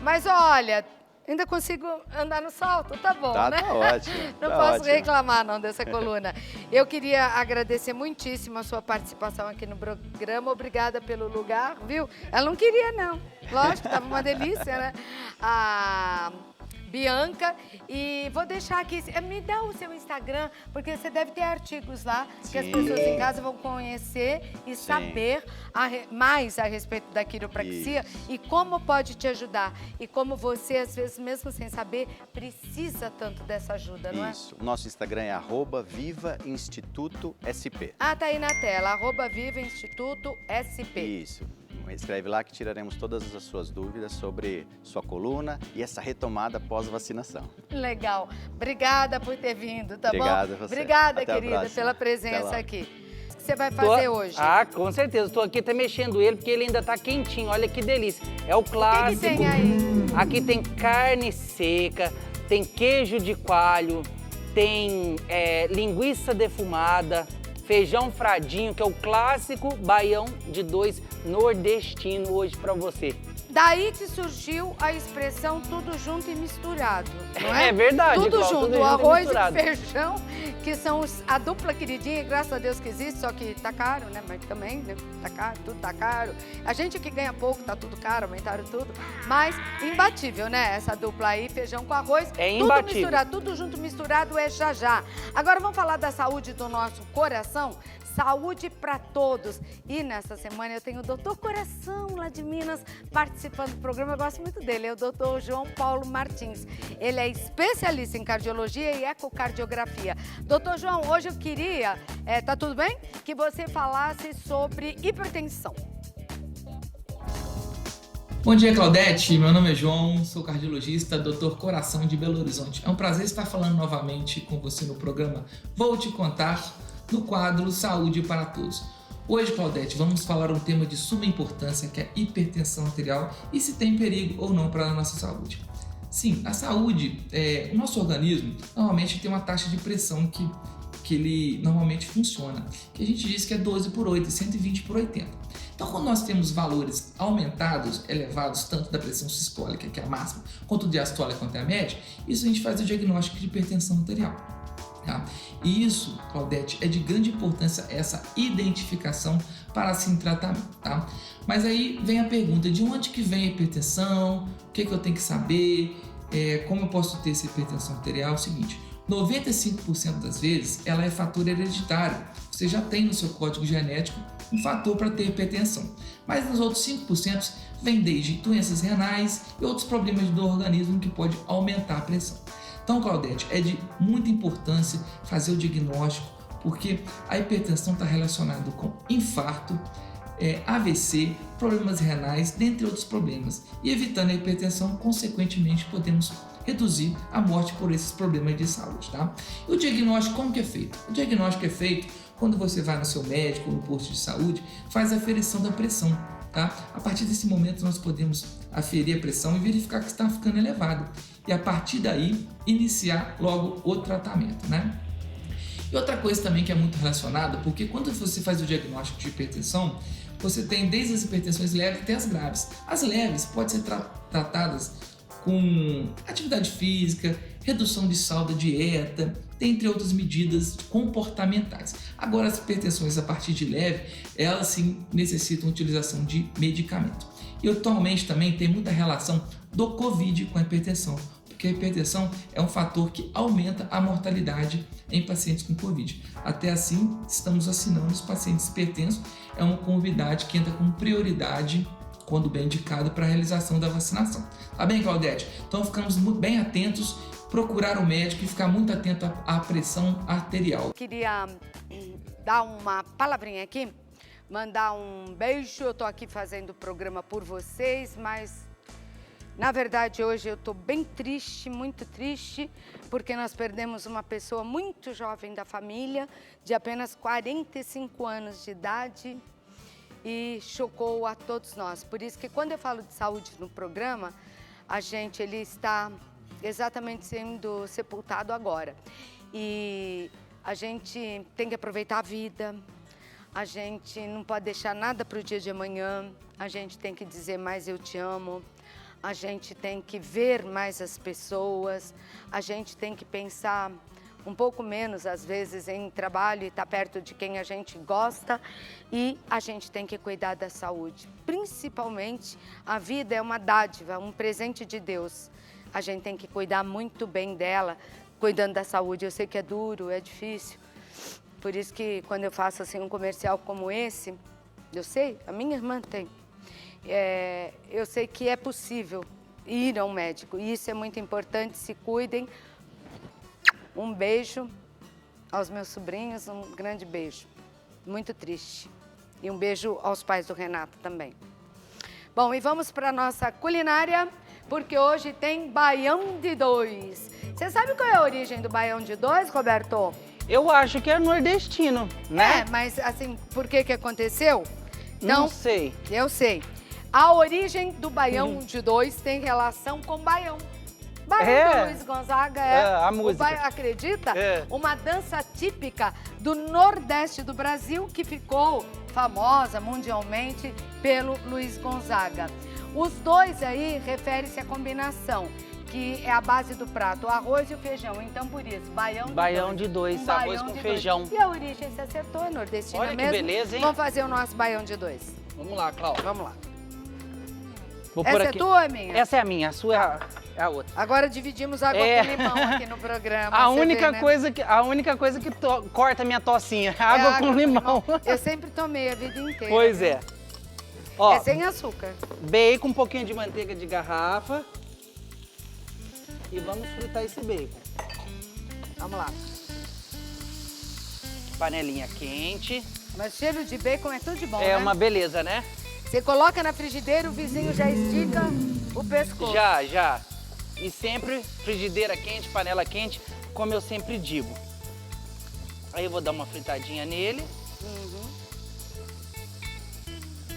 Mas olha, ainda consigo andar no salto, tá bom, né? Tá ótimo. Não posso reclamar não dessa coluna. Eu queria agradecer muitíssimo a sua participação aqui no programa. Obrigada pelo lugar, viu? Ela não queria não, lógico, tava uma delícia, né? Bianca, e vou deixar aqui, me dá o seu Instagram, porque você deve ter artigos lá que as pessoas em casa vão conhecer e saber mais a respeito da quiropraxia e como pode te ajudar. E como você, às vezes, mesmo sem saber, precisa tanto dessa ajuda, não é? Isso. O nosso Instagram é @vivainstitutosp. Tá aí na tela, @vivainstitutosp. Isso. Escreve lá que tiraremos todas as suas dúvidas sobre sua coluna e essa retomada pós-vacinação. Legal. Obrigada por ter vindo, tá Obrigado bom? A você. Obrigada, Até querida, pela presença aqui. O que você vai Tô- fazer hoje? Ah, com certeza. Estou aqui até mexendo ele porque ele ainda tá quentinho. Olha que delícia. É o clássico. O que tem aí? Aqui tem carne seca, tem queijo de coalho, tem linguiça defumada, feijão fradinho, que é o clássico baião de dois nordestino hoje pra você. Daí que surgiu a expressão tudo junto e misturado, não é? É verdade, Tudo Cláudia, junto, tudo o junto e arroz e o misturado. feijão, que são a dupla queridinha, e graças a Deus que existe, só que tá caro, né? Mas também, né? Tá caro, tudo tá caro. A gente que ganha pouco, tá tudo caro, aumentaram tudo. Mas imbatível, né? Essa dupla aí, feijão com arroz. É tudo imbatível. misturado, tudo junto misturado é já já. Agora vamos falar da saúde do nosso coração? Saúde para Todos. E nessa semana eu tenho o Dr. Coração, lá de Minas, participando do programa. Eu gosto muito dele, é o Dr. João Paulo Martins. Ele é especialista em cardiologia e ecocardiografia. Doutor João, hoje eu queria, tá tudo bem? Que você falasse sobre hipertensão. Bom dia, Claudete. Meu nome é João, sou cardiologista, Dr. Coração de Belo Horizonte. É um prazer estar falando novamente com você no programa Vou Te Contar, no quadro Saúde para Todos. Hoje, Claudete, vamos falar um tema de suma importância, que é a hipertensão arterial e se tem perigo ou não para a nossa saúde. Sim, a saúde, o nosso organismo normalmente tem uma taxa de pressão que ele normalmente funciona, que a gente diz que é 12/8, 120 por 80. Então, quando nós temos valores aumentados, elevados, tanto da pressão sistólica, que é a máxima, quanto diastólica, quanto é a média, isso a gente faz o diagnóstico de hipertensão arterial. Tá? E isso, Claudete, é de grande importância essa identificação para assim tratamento. Tá? Mas aí vem a pergunta, de onde que vem a hipertensão? O que eu tenho que saber? Como eu posso ter essa hipertensão arterial? É o seguinte, 95% das vezes ela é fator hereditário. Você já tem no seu código genético um fator para ter hipertensão. Mas nos outros 5% vem desde doenças renais e outros problemas do organismo que pode aumentar a pressão. Então, Claudete, é de muita importância fazer o diagnóstico, porque a hipertensão está relacionada com infarto, AVC, problemas renais, dentre outros problemas. E evitando a hipertensão, consequentemente, podemos reduzir a morte por esses problemas de saúde, tá? E o diagnóstico, como que é feito? O diagnóstico é feito quando você vai no seu médico ou no posto de saúde, faz a aferição da pressão, tá? A partir desse momento, nós podemos aferir a pressão e verificar que está ficando elevado. E a partir daí, iniciar logo o tratamento, né? E outra coisa também que é muito relacionada, porque quando você faz o diagnóstico de hipertensão, você tem desde as hipertensões leves até as graves. As leves podem ser tratadas com atividade física, redução de sal da dieta, dentre outras medidas comportamentais. Agora, as hipertensões a partir de leve, elas sim necessitam utilização de medicamento. E atualmente também tem muita relação do Covid com a hipertensão, porque a hipertensão é um fator que aumenta a mortalidade em pacientes com Covid. Até assim, estamos vacinando os pacientes hipertensos, é uma comorbidade que entra com prioridade quando bem indicado para a realização da vacinação. Tá bem, Claudete? Então ficamos muito bem atentos, procurar o médico e ficar muito atento à pressão arterial. Queria dar uma palavrinha aqui, mandar um beijo. Eu tô aqui fazendo o programa por vocês, mas na verdade hoje eu tô bem triste, muito triste, porque nós perdemos uma pessoa muito jovem da família, de apenas 45 anos de idade, e chocou a todos nós. Por isso que quando eu falo de saúde no programa, ele está exatamente sendo sepultado agora. E a gente tem que aproveitar a vida, a gente não pode deixar nada para o dia de amanhã, a gente tem que dizer mais eu te amo, a gente tem que ver mais as pessoas, a gente tem que pensar um pouco menos, às vezes, em trabalho e estar perto de quem a gente gosta, e a gente tem que cuidar da saúde. Principalmente, a vida é uma dádiva, um presente de Deus. A gente tem que cuidar muito bem dela, cuidando da saúde. Eu sei que é duro, é difícil, por isso que quando eu faço assim, um comercial como esse, eu sei, a minha irmã tem, eu sei que é possível ir a um médico, e isso é muito importante, se cuidem. Um beijo aos meus sobrinhos, um grande beijo. Muito triste. E um beijo aos pais do Renato também. Bom, e vamos para a nossa culinária, porque hoje tem baião de dois. Você sabe qual é a origem do baião de dois, Roberto? Eu acho que é nordestino, né? Mas assim, por que aconteceu? Não sei. Eu sei. A origem do baião de dois tem relação com baião. Baião do Luiz Gonzaga a música. Acredita? Uma dança típica do Nordeste do Brasil que ficou famosa mundialmente pelo Luiz Gonzaga. Os dois aí referem-se à combinação, que é a base do prato, o arroz e o feijão. Então, por isso, baião de dois, arroz com feijão. E a origem se acertou, é nordestina mesmo. Olha que beleza, hein? Vamos fazer o nosso baião de dois. Vamos lá, Cláudia. Vamos lá. Vou Essa pôr é aqui. tua ou é minha? Essa é a minha, a sua é a outra. Agora dividimos água com limão aqui no programa. A você única, vê, né? coisa que corta a minha tocinha, água com limão. Eu sempre tomei a vida inteira. Pois é. Ó, É sem açúcar. bacon, um pouquinho de manteiga de garrafa. E vamos fritar esse bacon. Vamos lá. Panelinha quente. Mas cheiro de bacon é tudo de bom, É né? uma beleza, né? Você coloca na frigideira, o vizinho já estica o pescoço. Já. E sempre frigideira quente, panela quente, como eu sempre digo. Aí eu vou dar uma fritadinha nele.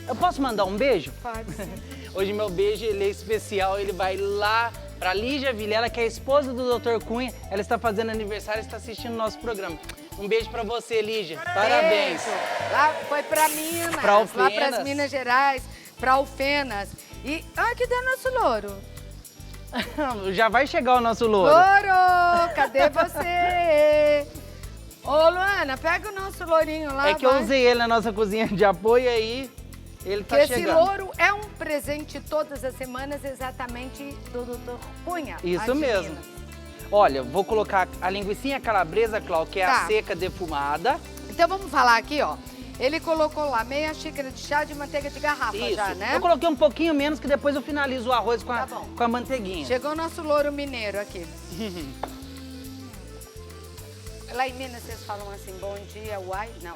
Eu posso mandar um beijo? Pode ser. Hoje meu beijo ele é especial, ele vai lá pra Lígia Vilela, que é a esposa do Dr. Cunha. Ela está fazendo aniversário e está assistindo o nosso programa. Um beijo pra você, Lígia. Parabéns. Beijo. Lá foi pra Minas, Pra lá Alfenas. pras Minas Gerais, pra Alfenas. E, cadê o nosso louro? Já vai chegar o nosso louro. Louro, cadê você? Ô, Luana, pega o nosso lourinho lá, É que eu vai. usei ele na nossa cozinha de apoio e aí ele tá Que esse chegando. louro é um presente todas as semanas, exatamente do Dr. Cunha. Isso lá de mesmo. Minas. Olha, vou colocar a linguicinha calabresa, Cláudia, que é Tá. a seca defumada. Então vamos falar aqui, ó. Ele colocou lá meia xícara de chá de manteiga de garrafa Isso. já, né? Eu coloquei um pouquinho menos, que depois eu finalizo o arroz com, Tá bom. com a manteiguinha. Chegou o nosso louro mineiro aqui. Lá em Minas vocês falam assim, bom dia, uai? Não.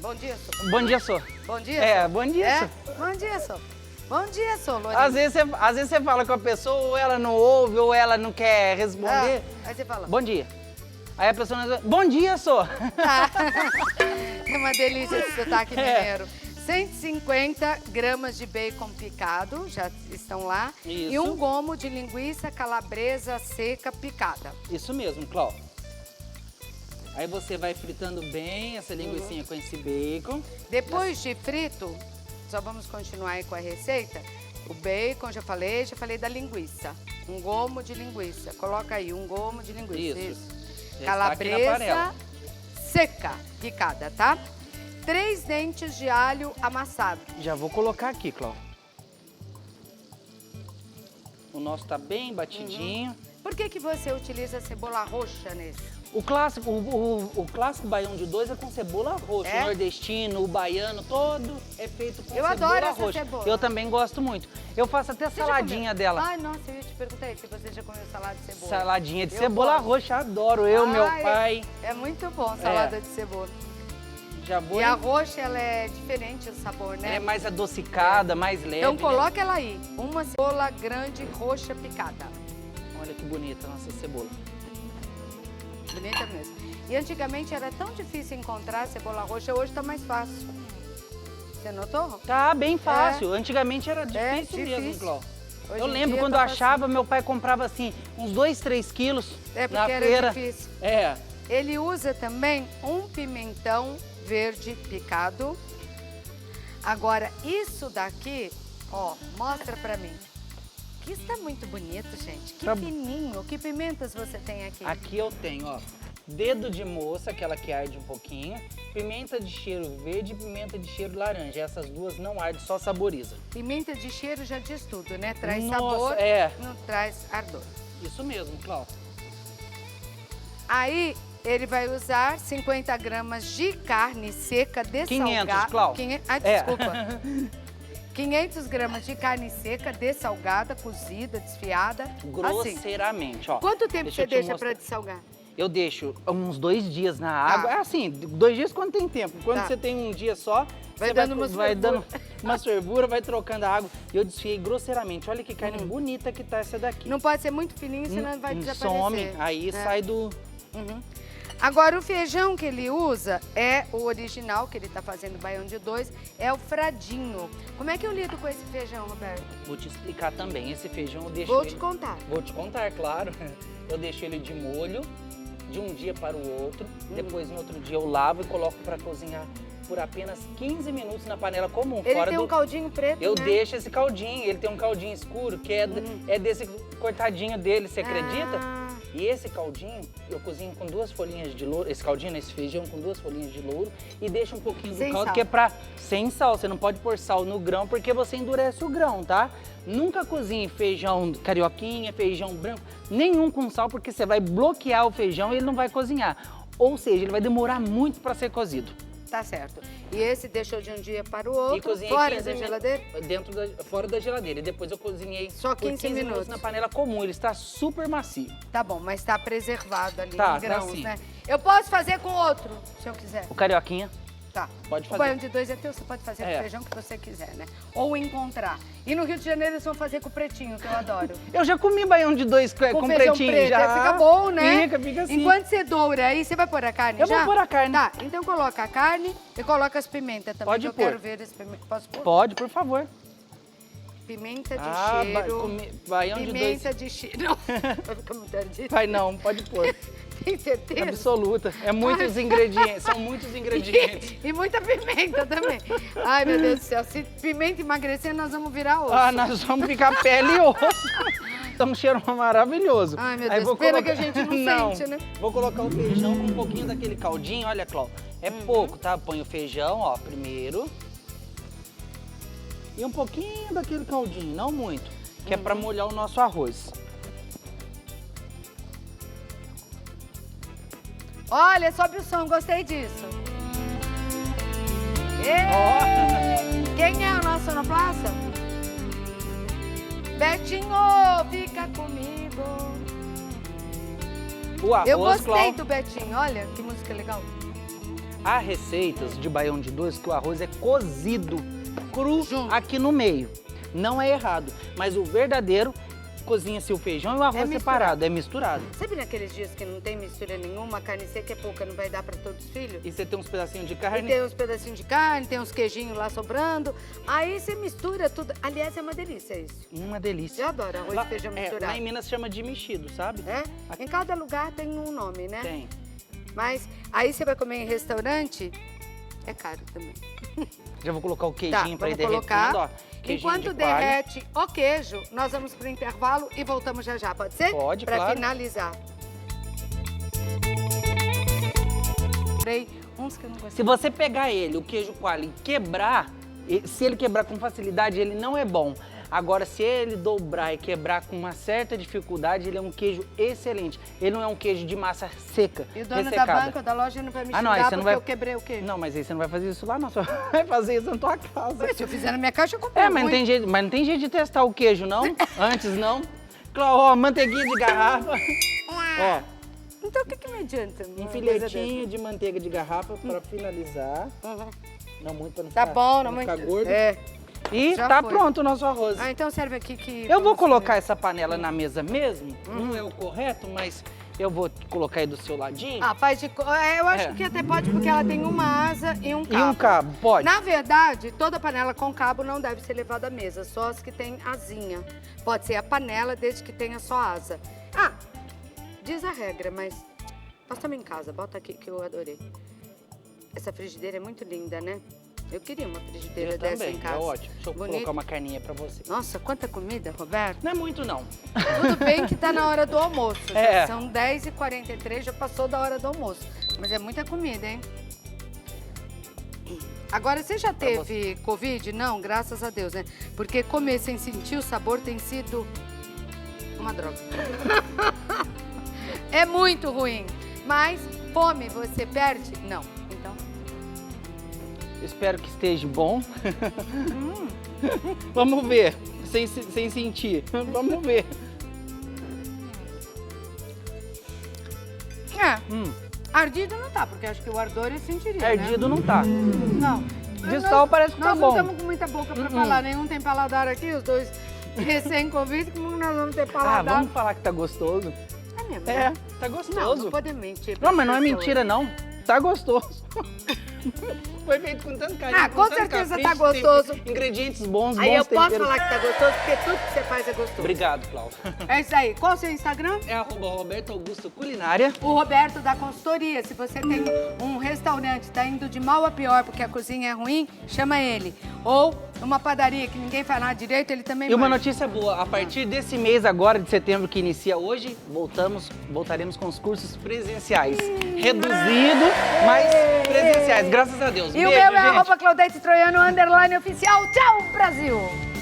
Bom dia, sou. Bom dia, só. Bom dia, É, sou. bom dia, É? sou. Bom dia, sou. Bom dia, sou, Lourinho. Às vezes você fala com a pessoa, ou ela não ouve, ou ela não quer responder. Aí você fala, Bom dia. Aí a pessoa não diz, bom dia, só. tá. É uma delícia esse sotaque É. mineiro. 150 gramas de bacon picado, já estão lá. Isso. E um gomo de linguiça calabresa seca picada. Isso mesmo, Cláudia. Aí você vai fritando bem essa linguicinha com esse bacon. Depois de frito, só vamos continuar aí com a receita. O bacon, já falei da linguiça. Um gomo de linguiça. Coloca aí, um gomo de linguiça. Isso. Já está aqui na Calabresa panela. seca, picada, tá? 3 dentes de alho amassado. Já vou colocar aqui, Cláudia. O nosso tá bem batidinho. Por que você utiliza cebola roxa nesse? O clássico, o clássico baião de 2 é com cebola roxa. É? O nordestino, o baiano, todo é feito com Eu cebola adoro essa roxa. cebola. Eu também gosto muito. Eu faço até Você já saladinha comeu? dela. Ai, nossa, eu ia te perguntar isso, se você já comeu salada de cebola. Saladinha de Eu cebola gosto. roxa, adoro. Eu, meu Ai, pai. É muito bom salada de cebola. Já vou. E a roxa, ela é diferente o sabor, né? Ela é mais adocicada, mais leve. Então né? coloca ela aí. Uma cebola grande roxa picada. Olha que bonita a nossa cebola. Bonita mesmo. E antigamente era tão difícil encontrar cebola roxa, hoje tá mais fácil. Você notou? Tá bem fácil. Antigamente era difícil, mesmo, difícil. Cláudia. Hoje Eu em lembro dia quando tá eu fácil. achava, meu pai comprava assim, uns 2, 3 quilos É na porque era feira. difícil. É. Ele usa também um pimentão verde picado. Agora, isso daqui, ó, mostra pra mim. Que está muito bonito, gente. Que Tá- fininho. Que pimentas você tem aqui? Aqui eu tenho, ó, dedo de moça, aquela que arde um pouquinho, pimenta de cheiro verde e pimenta de cheiro laranja. Essas duas não ardem, só saboriza. Pimenta de cheiro já diz tudo, né? Traz Nossa, sabor, é. não traz ardor. Isso mesmo, Cláudia. Aí, ele vai usar 50 gramas de carne seca dessalgada. 500, Clau. Desculpa. 500 gramas de carne seca dessalgada, cozida, desfiada. Assim. Grosseiramente, ó. Quanto tempo eu você te deixa mostrar. para dessalgar? Eu deixo uns 2 dias na água. É assim, 2 dias quando tem tempo. Quando Tá. você tem um dia só, Vai você dando umas vai dando fervura. uma fervura, vai trocando a água. E eu desfiei grosseiramente. Olha que carne bonita que tá essa daqui. Não pode ser muito fininho, senão vai desaparecer. Some, aí É. sai do... Uhum. Agora, o feijão que ele usa é o original, que ele tá fazendo baião de 2, é o fradinho. Como é que eu lido com esse feijão, Roberto? Vou te explicar também. Esse feijão eu deixo Vou ele... te contar. Vou te contar, claro. Eu deixo ele de molho de um dia para o outro. Depois, no outro dia, eu lavo e coloco para cozinhar por apenas 15 minutos na panela comum. Ele fora tem do... um caldinho preto, Eu né? deixo esse caldinho. Ele tem um caldinho escuro que é desse cortadinho dele, você acredita? Ah, E esse caldinho, eu cozinho com 2 folhinhas de louro, esse caldinho, esse feijão com 2 folhinhas de louro e deixo um pouquinho do Sem caldo, sal. que é sem sal. Você não pode pôr sal no grão, porque você endurece o grão, tá? Nunca cozinhe feijão carioquinha, feijão branco, nenhum com sal, porque você vai bloquear o feijão e ele não vai cozinhar. Ou seja, ele vai demorar muito para ser cozido. Tá certo. E esse deixou de um dia para o E outro, cozinhei fora 15 da geladeira? fora da geladeira. E depois eu cozinhei Só por 15 minutos na panela comum. Ele está super macio. Tá bom, mas tá preservado ali Tá, em grãos, sim. né? Eu posso fazer com outro, se eu quiser. O carioquinha, Tá. pode O fazer. baião de 2 é teu, você pode fazer com É. o feijão que você quiser, né? Ou encontrar. E no Rio de Janeiro eles vão fazer com o pretinho, que eu adoro. Eu já comi baião de 2 com feijão pretinho preto, já. fica bom, né? Fica assim. Enquanto você doura aí, você vai pôr a carne Eu já? vou pôr a carne. Tá, então coloca a carne e coloca as pimentas também, Pode que eu pôr. quero ver esse pimenta. Posso pôr? Pode, por favor. Pimenta de cheiro. Baião de 2. Pimenta de cheiro. Não, vai ficar muito ardido. Vai não, pode pôr. Tem certeza? Absoluta. É muitos ingredientes, são muitos ingredientes. E muita pimenta também. Ai, meu Deus do céu. Se pimenta emagrecer, nós vamos virar osso. Ah, nós vamos ficar pele e osso. Então, um cheiro maravilhoso. Ai, meu Aí Deus, vou pena colocar- que a gente não sente, né? Vou colocar o feijão com um pouquinho daquele caldinho. Olha, Cláudia, é pouco, tá? Põe o feijão, ó, primeiro. E um pouquinho daquele caldinho, não muito. Que é pra molhar o nosso arroz. Olha, sobe o som, gostei disso. Ei! Quem é o nosso sonoplasta? Betinho, fica comigo. O arroz, Eu gostei Cláudia. do Betinho, olha que música legal. Há receitas de baião de dois que o arroz é cozido cru Junto. aqui no meio. Não é errado, mas o verdadeiro cozinha-se o feijão e o arroz misturado. separado, é misturado. Sabe naqueles dias que não tem mistura nenhuma, a carne seca é pouca, não vai dar para todos os filhos? E você tem uns pedacinhos de E carne. tem uns pedacinhos de carne, tem uns queijinhos lá sobrando. Aí você mistura tudo. Aliás, é uma delícia isso. Uma delícia. Eu adoro arroz e feijão misturado. Lá em Minas chama de mexido, sabe? É? Em cada lugar tem um nome, né? Tem. Mas aí você vai comer em restaurante, é caro também. Já vou colocar o Tá, queijinho pra ir vamos colocar. derretendo, ó. Queijinho Enquanto de coalho. derrete o queijo, nós vamos pro intervalo e voltamos já já, pode ser? Pode, pra claro. finalizar. Uns que eu não gostei. Se você pegar ele, o queijo coalho, e quebrar, se ele quebrar com facilidade, ele não é bom. Agora, se ele dobrar e quebrar com uma certa dificuldade, ele é um queijo excelente. Ele não é um queijo de massa seca, E o dono ressecada. da banca, da loja, não vai me Ah, não, xingar aí você porque não vai- eu quebrei o queijo. Não, mas aí você não vai fazer isso lá, não. Você vai fazer isso na tua casa. Mas se eu fizer na minha caixa, eu comprei É, mas não tem jeito de testar o queijo, não? Antes, não. Ó, manteiguinha de garrafa. Ó, Então o que me adianta? um filetinho de manteiga de garrafa para finalizar. Uhum. Não muito para não Tá ficar, bom, pra não ficar muito. gordo. É. E Já tá foi. pronto o nosso arroz. Ah, então serve aqui que... Eu vou vamos colocar essa panela na mesa mesmo. Uhum. Não é o correto, mas eu vou colocar aí do seu ladinho. Ah, faz de... eu acho É. que até pode, porque ela tem uma asa e um E cabo. um cabo, pode. Na verdade, toda panela com cabo não deve ser levada à mesa, só as que tem asinha. Pode ser a panela, desde que tenha só asa. Ah, diz a regra, mas nós estamos em casa, bota aqui que eu adorei. Essa frigideira é muito linda, né? Eu queria uma frigideira Eu dessa também, em casa. é ótimo. Deixa eu Bonito. colocar uma carninha pra você. Nossa, quanta comida, Roberto. Não é muito, não. Tudo bem que tá na hora do almoço. Já É. são 10h43, já passou da hora do almoço. Mas é muita comida, hein? Agora, você já teve Covid? Não, graças a Deus, né? Porque comer sem sentir o sabor tem sido uma droga. É muito ruim. Mas fome você perde? Não. Então, Espero que esteja bom. Vamos ver. Sem sentir. Vamos ver. ardido não tá, porque acho que o ardor eu sentiria, né? Ardido não tá. Não. De sal parece que tá Nós bom. não estamos com muita boca pra falar, nenhum tem paladar aqui, os dois recém-convite, como nós vamos ter Ah, paladar? vamos falar que tá gostoso. É mesmo, É, né? tá Não, gostoso. não podemos mentir. Não, mas não é pras mentira, não. Tá gostoso. pessoas. Foi feito com tanto carinho. Ah, com tanto certeza capricho, tá gostoso. tem ingredientes bons, Aí eu bons posso temperos. falar que tá gostoso, porque tudo que você faz é gostoso. Obrigado, Cláudio. É isso aí. Qual o seu Instagram? É @Roberto Augusto Culinária. O Roberto da consultoria. Se você tem um restaurante, tá indo de mal a pior porque a cozinha é ruim, chama ele. Ou uma padaria que ninguém faz nada direito, ele também E uma manda. notícia boa, a partir desse mês agora, de setembro, que inicia hoje, voltaremos com os cursos presenciais. Reduzido, mas presenciais, graças a Deus. E o Beijo, meu é gente. @Claudete Troiano _oficial. Tchau, Brasil!